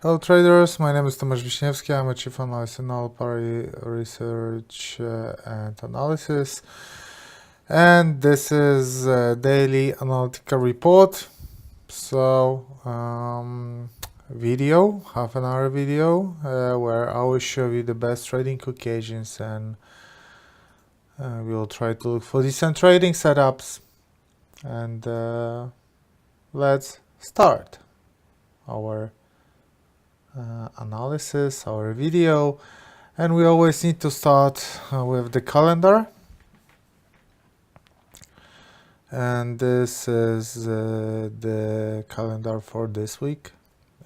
Hello traders, my name is Tomasz Wiśniewski. I'm a chief analyst in Alpari Research and Analysis, and this is a daily analytical report. So, video, half an hour video, where I will show you the best trading occasions, and we will try to look for decent trading setups. And let's start our analysis, our video. And we always need to start with the calendar. And this is the calendar for this week.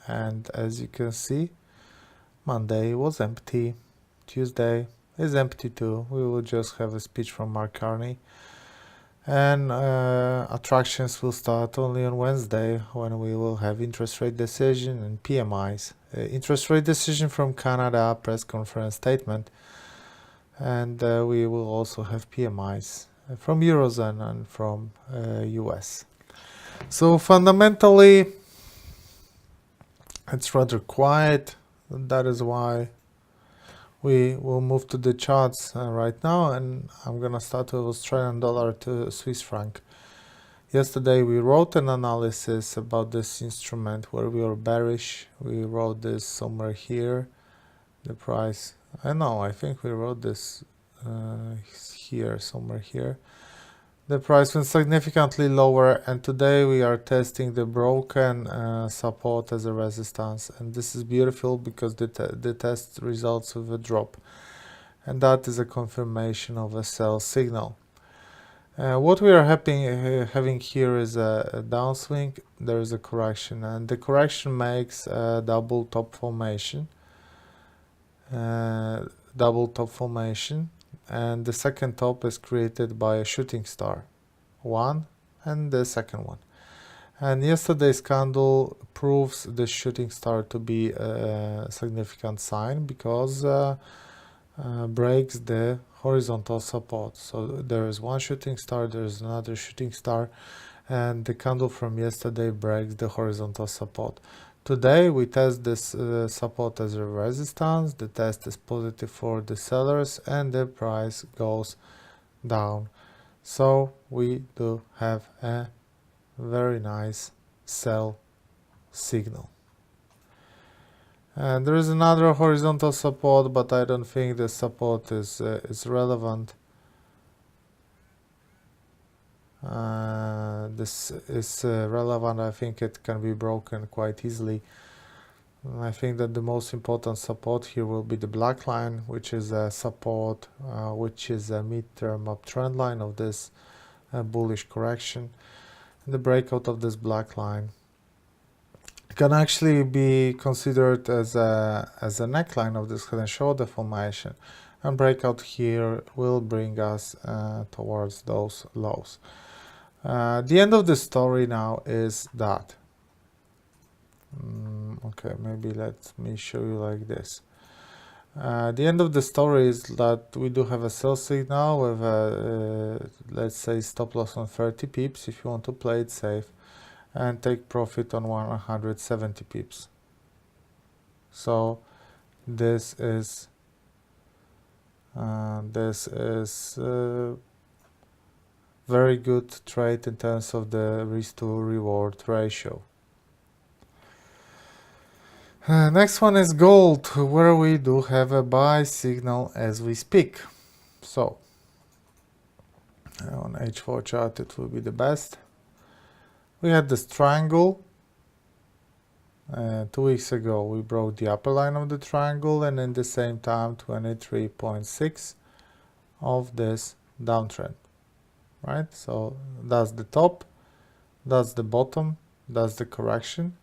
And as you can see, Monday was empty. Tuesday is empty too. We will just have a speech from Mark Carney. And attractions will start only on Wednesday, when we will have interest rate decision and PMIs. Interest rate decision from Canada, press conference statement, and we will also have PMIs from Eurozone and from US. So fundamentally, it's rather quiet. That is why we will move to the charts right now, and I'm gonna start with Australian dollar to Swiss franc. Yesterday we wrote an analysis about this instrument where we were bearish. We wrote this somewhere here. The price, I think we wrote this here, somewhere here. The price went significantly lower, and today we are testing the broken support as a resistance, and this is beautiful because the test results with a drop, and that is a confirmation of a sell signal. What we are having here is a downswing. There is a correction, and the correction makes a double top formation. And the second top is created by a shooting star, one and the second one. And yesterday's candle proves the shooting star to be a significant sign because breaks the horizontal support. So there is one shooting star, there is another shooting star, and the candle from yesterday breaks the horizontal support. Today we test this support as a resistance. The test is positive for the sellers, and the price goes down. So we do have a very nice sell signal. And there is another horizontal support, but I don't think the support is relevant. This is relevant. I think it can be broken quite easily. I think that the most important support here will be the black line, which is a support, which is a midterm uptrend line of this bullish correction. And the breakout of this black line can actually be considered as a neckline of this head and shoulder formation, and breakout here will bring us towards those lows. The end of the story now is that okay, maybe let me show you like this. The end of the story is that we do have a sell signal with a let's say stop loss on 30 pips if you want to play it safe, and take profit on 170 pips. So this is very good trade in terms of the risk to reward ratio. Next one is gold, where we do have a buy signal as we speak. So on H4 chart it will be the best. We had this triangle. 2 weeks ago we broke the upper line of the triangle, and in the same time 23.6 of this downtrend, right? So that's the top, that's the bottom, that's the correction.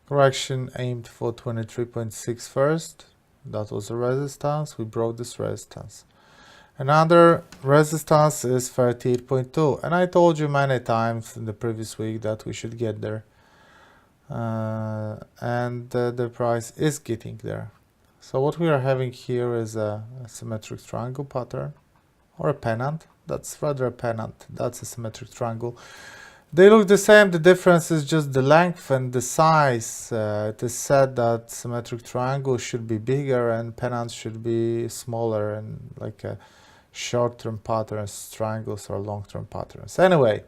Correction aimed for 23.6 first. That was a resistance. We broke this resistance. Another resistance is 38.2, and I told you many times in the previous week that we should get there, and the price is getting there. So what we are having here is a symmetric triangle pattern, or a pennant. That's rather a pennant. That's a symmetric triangle. They look the same, the difference is just the length and the size. It is said that symmetric triangles should be bigger and pennants should be smaller, and like short-term patterns, triangles are long-term patterns. Anyway,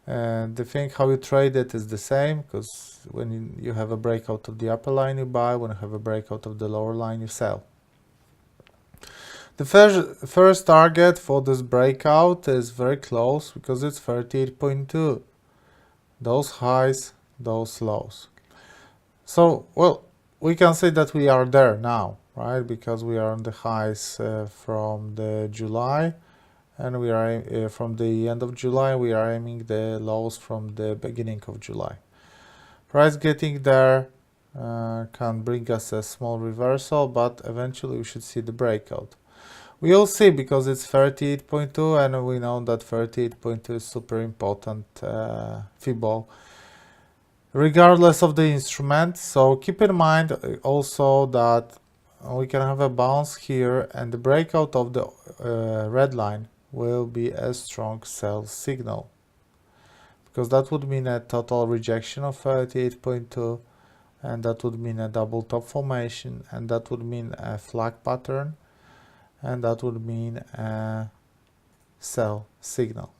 the thing how you trade it is the same, because when you have a breakout of the upper line you buy, when you have a breakout of the lower line you sell. The first target for this breakout is very close because it's 38.2. Those highs, those lows. So, well, we can say that we are there now, right? Because we are on the highs from the July, and we are from the end of July, we are aiming the lows from the beginning of July. Price getting there can bring us a small reversal, but eventually we should see the breakout. We'll see, because it's 38.2 and we know that 38.2 is super important Fibo regardless of the instrument. So keep in mind also that we can have a bounce here, and the breakout of the red line will be a strong sell signal, because that would mean a total rejection of 38.2, and that would mean a double top formation, and that would mean a flag pattern, and that would mean a sell signal.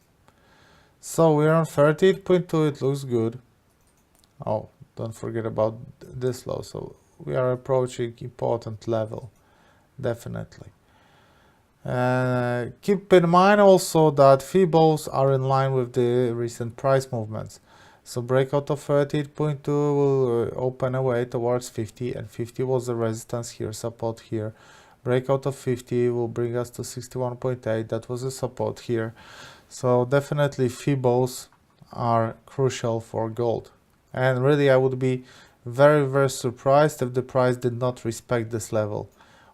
So we're on 38.2, it looks good. Oh, don't forget about this low. So we are approaching important level, definitely. Keep in mind also that Fibos are in line with the recent price movements. So breakout of 38.2 will open away towards 50, and 50 was the resistance here, support here. Breakout of 50 will bring us to 61.8. That was a support here. So definitely Fibos are crucial for gold. And really I would be very, very surprised if the price did not respect this level.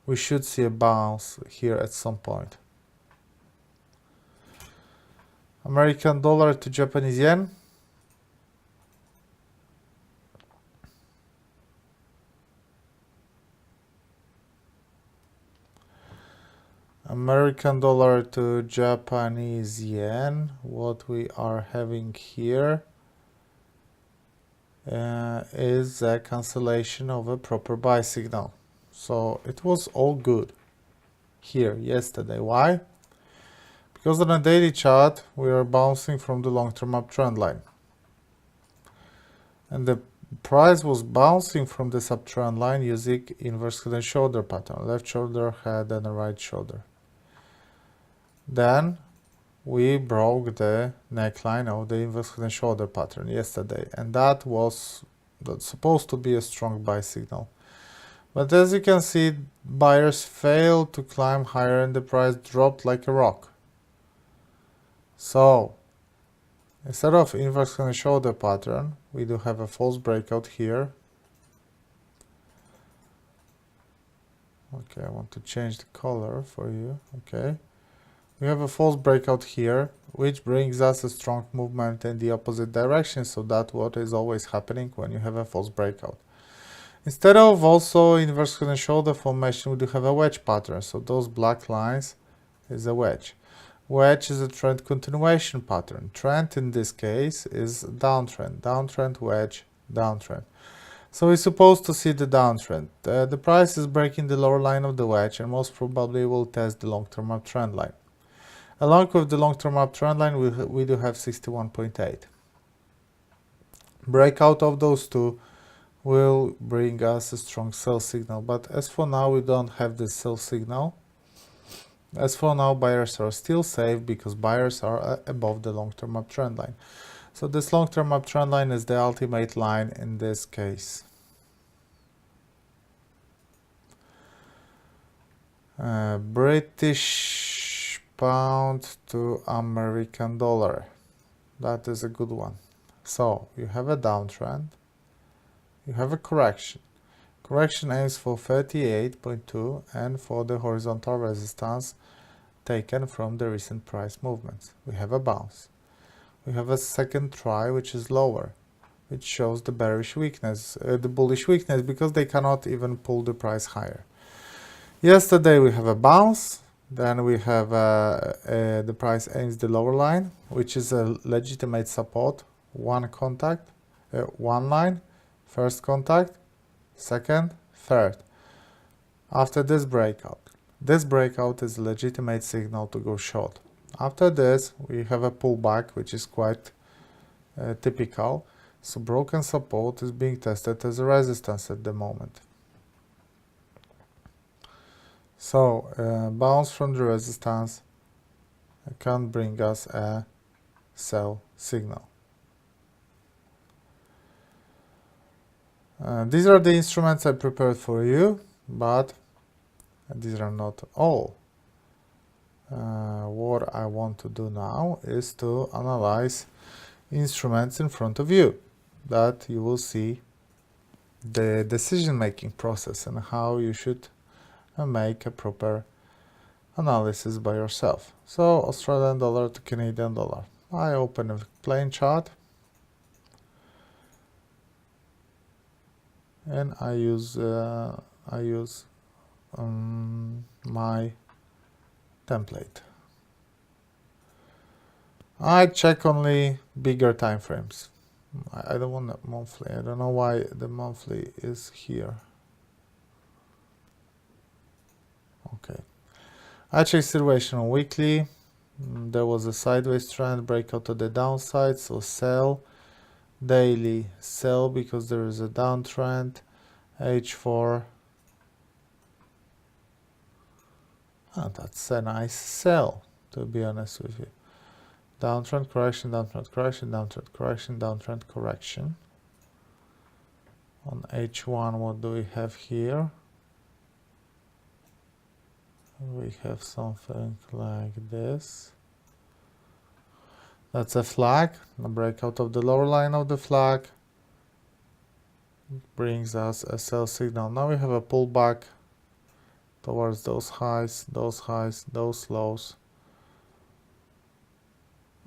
We should see a bounce here at some point. American dollar to Japanese yen. American dollar to Japanese yen, what we are having here is a cancellation of a proper buy signal. So it was all good here yesterday. Why? Because on a daily chart we are bouncing from the long-term uptrend line, and the price was bouncing from this uptrend line using inverse head and shoulder pattern, left shoulder, head, and a right shoulder. Then we broke the neckline of the inverse head and shoulder pattern yesterday, and that's supposed to be a strong buy signal. But as you can see, buyers failed to climb higher and the price dropped like a rock. So instead of inverse head and shoulder pattern, we do have a false breakout here. Okay, I want to change the color for you. Okay. We have a false breakout here, which brings us a strong movement in the opposite direction. So that's what is always happening when you have a false breakout. Instead of also inverse head and shoulder formation, we do have a wedge pattern. So those black lines is a wedge. Wedge is a trend continuation pattern. Trend in this case is downtrend, downtrend, wedge, downtrend. So we're supposed to see the downtrend. The price is breaking the lower line of the wedge and most probably will test the long-term uptrend line. Along with the long-term uptrend line, we do have 61.8. Breakout of those two will bring us a strong sell signal. But as for now, we don't have this sell signal. As for now, buyers are still safe because buyers are above the long-term uptrend line. So this long-term uptrend line is the ultimate line in this case. British pound to American dollar. That is a good one. So you have a downtrend, you have a correction. Correction aims for 38.2 and for the horizontal resistance taken from the recent price movements. We have a bounce. We have a second try, which is lower, which shows the bearish weakness, the bullish weakness, because they cannot even pull the price higher. Yesterday we have a bounce. Then we have the price aims the lower line, which is a legitimate support. One contact, one line, first contact, second, third. After this breakout is a legitimate signal to go short. After this, we have a pullback, which is quite typical. So broken support is being tested as a resistance at the moment. So bounce from the resistance can bring us a sell signal. These are the instruments I prepared for you, but these are not all. What I want to do now is to analyze instruments in front of you, that you will see the decision-making process and how you should make a proper analysis by yourself. So Australian dollar to Canadian dollar. I open a plain chart and I use my template. I check only bigger time frames. I don't want that monthly. I don't know why the monthly is here. Okay. I check situation on weekly. There was a sideways trend, breakout to the downside, so sell. Daily sell because there is a downtrend. H4. That's a nice sell, to be honest with you. Downtrend correction, downtrend correction, downtrend correction, downtrend correction. On H1, what do we have here? We have something like this. That's a flag. A breakout of the lower line of the flag brings us a sell signal. Now we have a pullback towards those highs, those lows.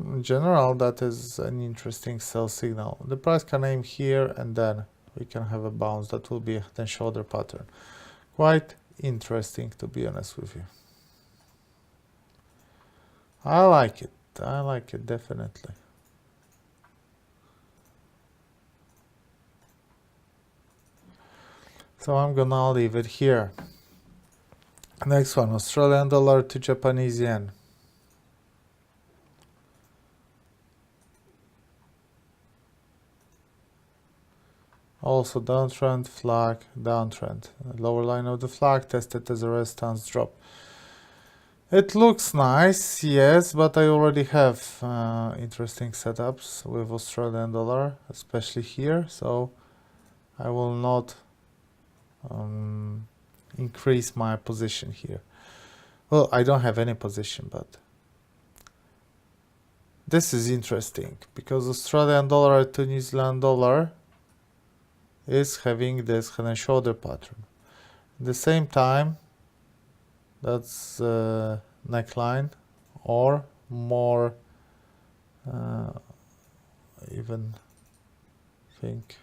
In general, that is an interesting sell signal. The price can aim here and then we can have a bounce. That will be a head and shoulder pattern. Quite interesting, to be honest with you. I like it definitely. So I'm gonna leave it here. Next one, Australian dollar to Japanese yen. Also downtrend, flag, downtrend. The lower line of the flag tested as a resistance drop. It looks nice, yes, but I already have interesting setups with Australian dollar, especially here, so I will not increase my position here. Well, I don't have any position, but this is interesting because Australian dollar to New Zealand dollar is having this head and shoulder pattern. At the same time, that's neckline, or more even think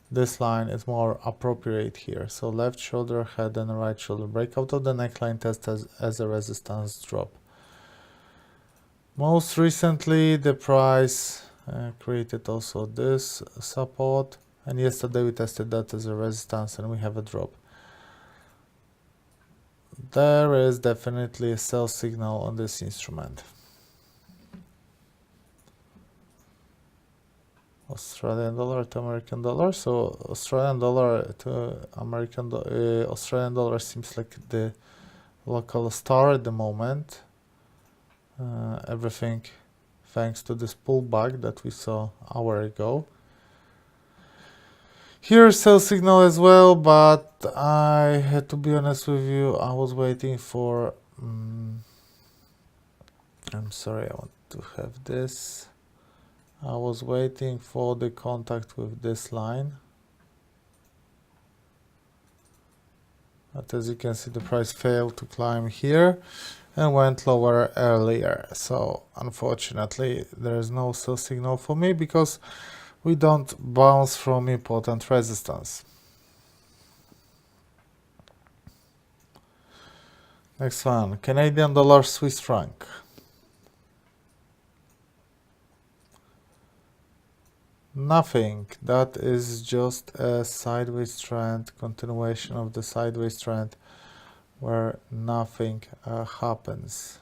this line is more appropriate here. So left shoulder, head and right shoulder. Breakout of the neckline test as a resistance drop. Most recently, the price created also this support, and yesterday we tested that as a resistance and we have a drop. There is definitely a sell signal on this instrument. Australian dollar to American dollar. So Australian dollar to American Australian dollar seems like the local star at the moment. Everything thanks to this pullback that we saw an hour ago. Here sell signal as well, but I had to be honest with you, I was waiting for I'm sorry, I want to have this. I was waiting for the contact with this line. But as you can see, the price failed to climb here and went lower earlier. So unfortunately, there is no sell signal for me because we don't bounce from important resistance. Next one, Canadian dollar, Swiss franc. Nothing. That is just a sideways trend, continuation of the sideways trend where nothing happens.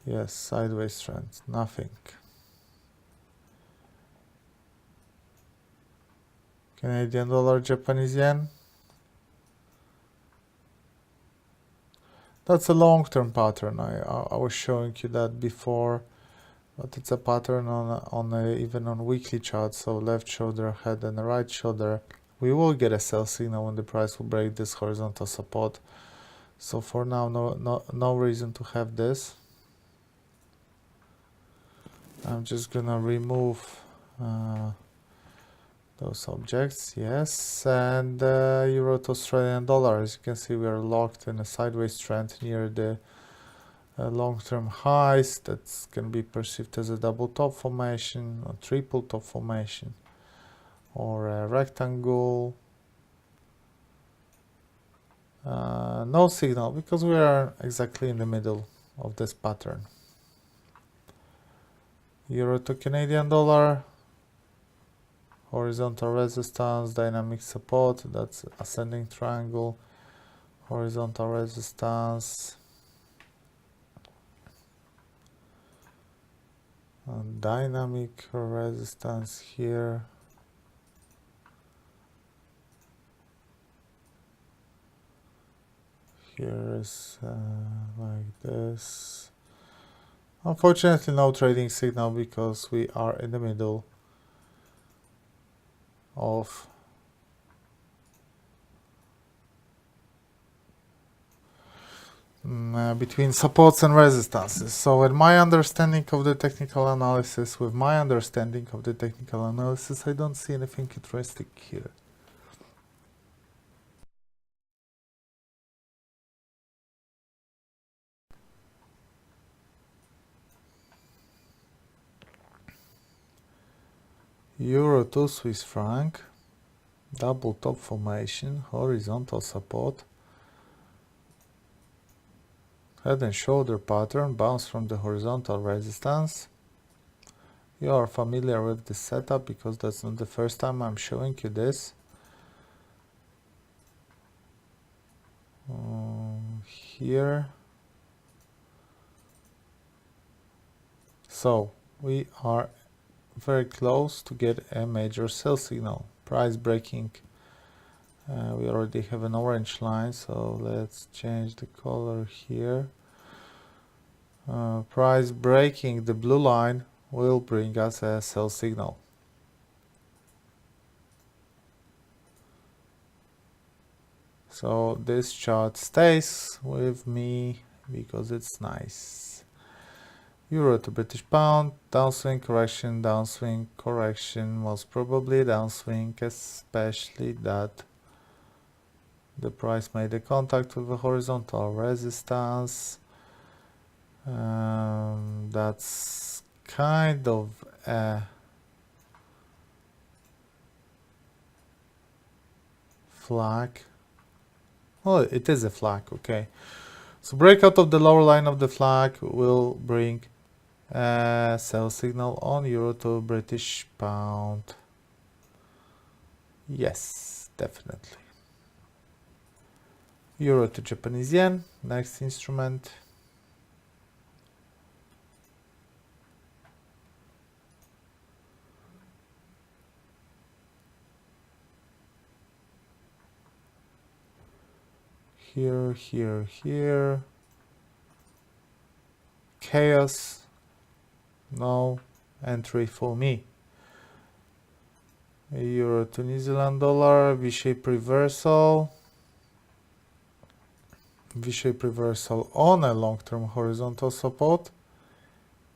Yes, sideways trend, nothing. Canadian dollar, Japanese yen. That's a long-term pattern. I was showing you that before, but it's a pattern even on weekly chart. So left shoulder head and the right shoulder. We will get a sell signal when the price will break this horizontal support. So for now, no reason to have this. I'm just gonna remove those objects, yes, and euro to Australian dollar. As you can see, we are locked in a sideways trend near the long-term highs. That's can be perceived as a double top formation or triple top formation or a rectangle. No signal because we are exactly in the middle of this pattern. Euro to Canadian dollar. Horizontal resistance, dynamic support, that's ascending triangle, horizontal resistance, and dynamic resistance here. Here is like this. Unfortunately, no trading signal because we are in the middle of between supports and resistances. So with my understanding of the technical analysis, I don't see anything interesting here. Euro to Swiss franc, double top formation, horizontal support, head and shoulder pattern, bounce from the horizontal resistance. You are familiar with this setup because that's not the first time I'm showing you this. Here. So we are very close to get a major sell signal. Price breaking. We already have an orange line, so let's change the color here. Price breaking the blue line will bring us a sell signal. So this chart stays with me because it's nice. Euro to British pound, downswing correction, most probably downswing, especially that the price made a contact with a horizontal resistance. That's kind of a flag. Well, it is a flag, okay. So breakout of the lower line of the flag will bring a sell signal on euro to British pound. Yes, definitely. Euro to Japanese yen, next instrument. Here. Chaos. No entry for me. Euro to New Zealand dollar, V-shape reversal. V-shape reversal on a long-term horizontal support.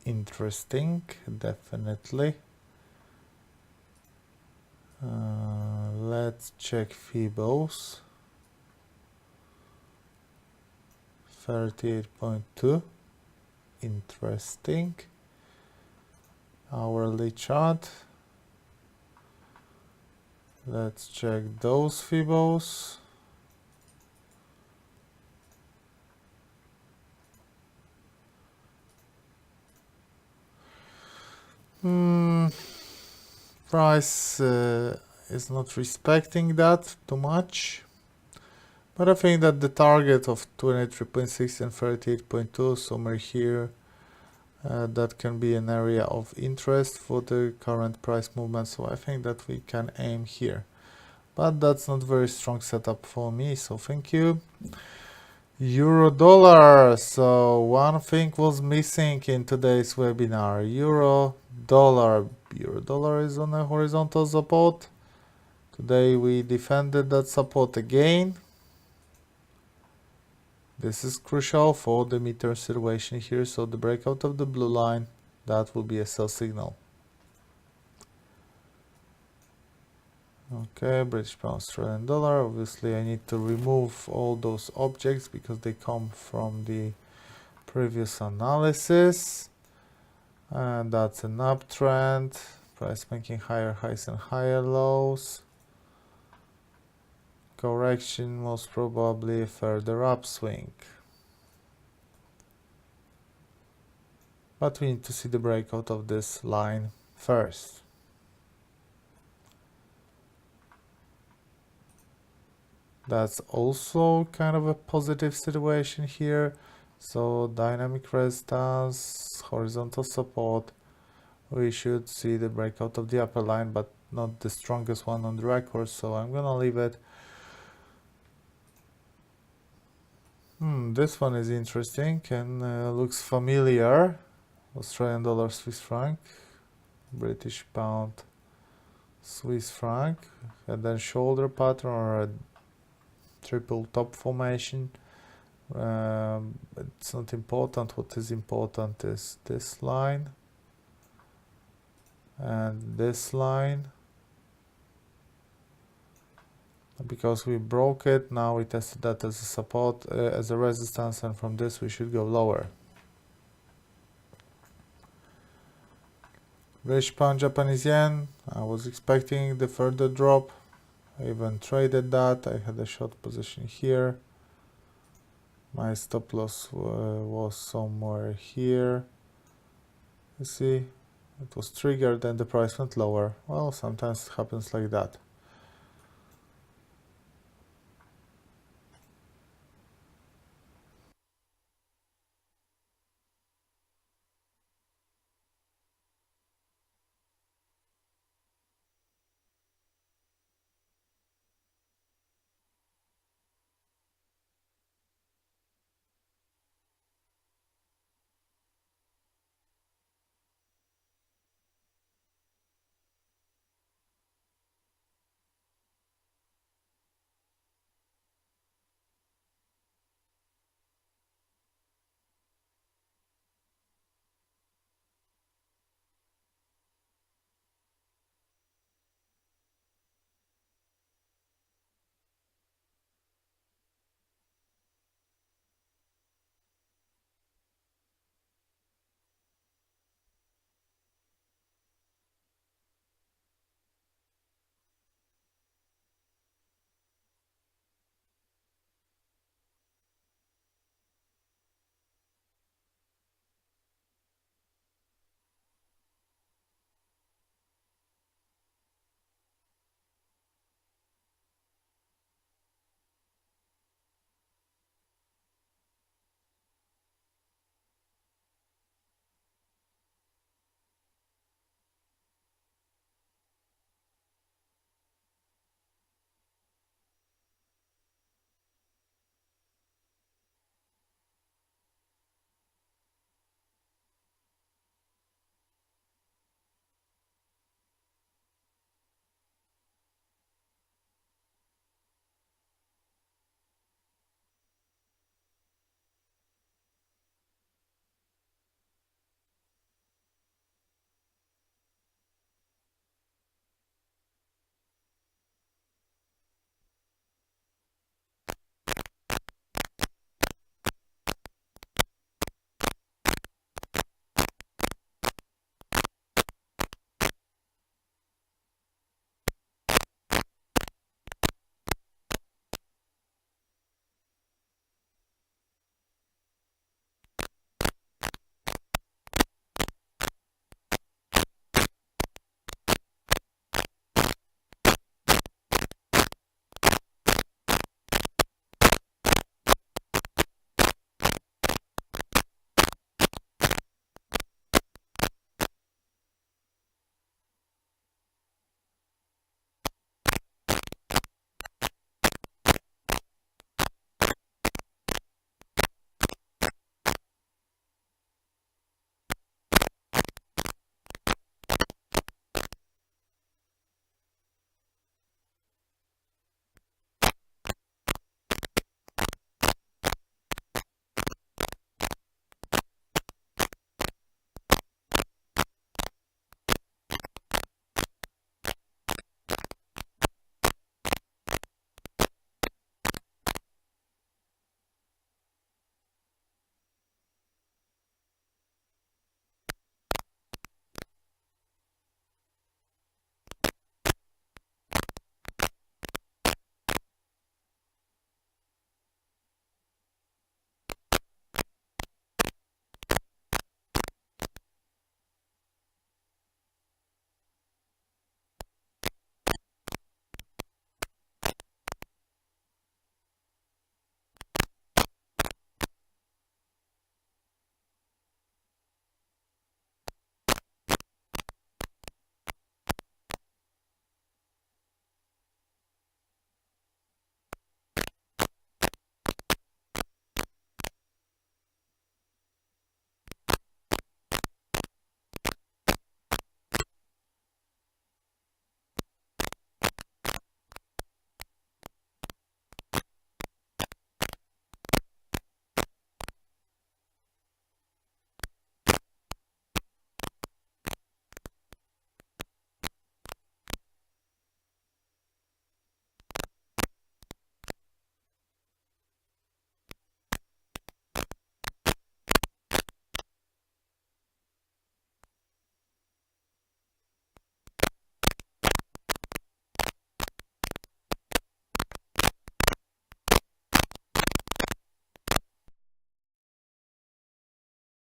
Interesting, definitely. Let's check Fibos. 38.2. Interesting. Hourly chart. Let's check those Fibos. Price is not respecting that too much. But I think that the target of 23.6 and 38.2, somewhere here, that can be an area of interest for the current price movement. So I think that we can aim here. But that's not very strong setup for me, so thank you. Euro dollar. So one thing was missing in today's webinar. Euro dollar. Euro dollar is on a horizontal support. Today we defended that support again. This is crucial for the midterm situation here. So the breakout of the blue line, that will be a sell signal. Okay, British pound, Australian dollar. Obviously I need to remove all those objects because they come from the previous analysis. And that's an uptrend. Price making higher highs and higher lows. Correction, most probably a further upswing. But we need to see the breakout of this line first. That's also kind of a positive situation here. So dynamic resistance, horizontal support. We should see the breakout of the upper line, but not the strongest one on the record. So I'm gonna leave it. This one is interesting and looks familiar. Australian dollar, Swiss franc, British pound, Swiss franc, and then shoulder pattern or a triple top formation. It's not important. What is important is this line and this line. Because we broke it, now we tested that as a support, as a resistance, and from this we should go lower. British pound, Japanese yen. I was expecting the further drop. I even traded that. I had a short position here. My stop loss was somewhere here. You see, it was triggered and the price went lower. Well, sometimes it happens like that.